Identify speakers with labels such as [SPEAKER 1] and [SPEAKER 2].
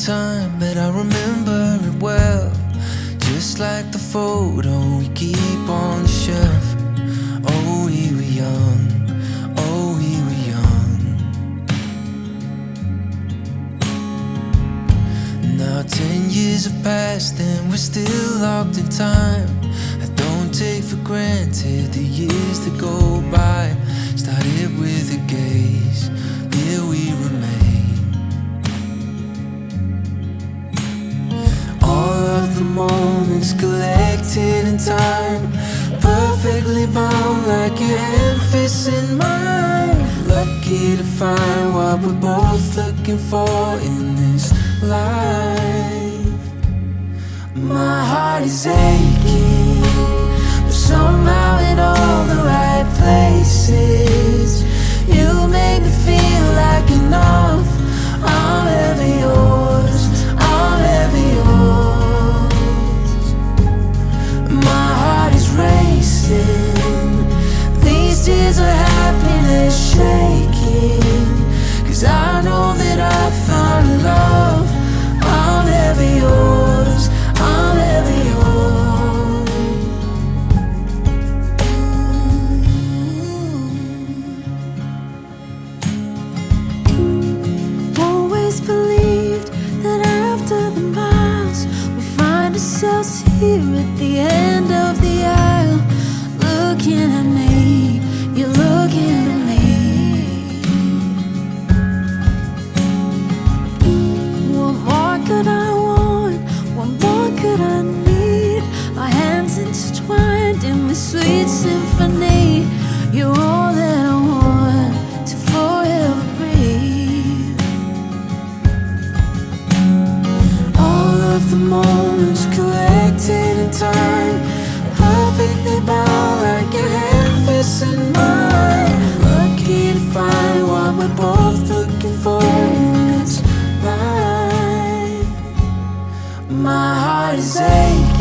[SPEAKER 1] time, but I remember it well. Just like the photo we keep on the shelf. Oh, we were young, oh, we were young. Now 10 years have passed and we're still locked in time. I don't take for granted the years that go by. Started with a gaze, here we remain. All of the moments collected in time, perfectly bound like your hand fits in mine. Lucky to find what we're both looking for in this life. My heart is aching, but somehow in all the right places. You make me feel like enough. I'm ever yours, I'm ever yours. My heart is racing, these tears of happiness shaking, 'cause I know that I found love. I'm ever yours, I'm ever yours. Always believed that after the miles we find ourselves here at the end of the aisle. Looking at me, you're looking at me. What more could I want? What more could I need? Our hands intertwined in this sweet symphony. You're all that I want to forever breathe. All of the moments collected in time, perfectly bound like your hand fits in mine. Lucky to find what we're both looking for in this life. My heart is aching,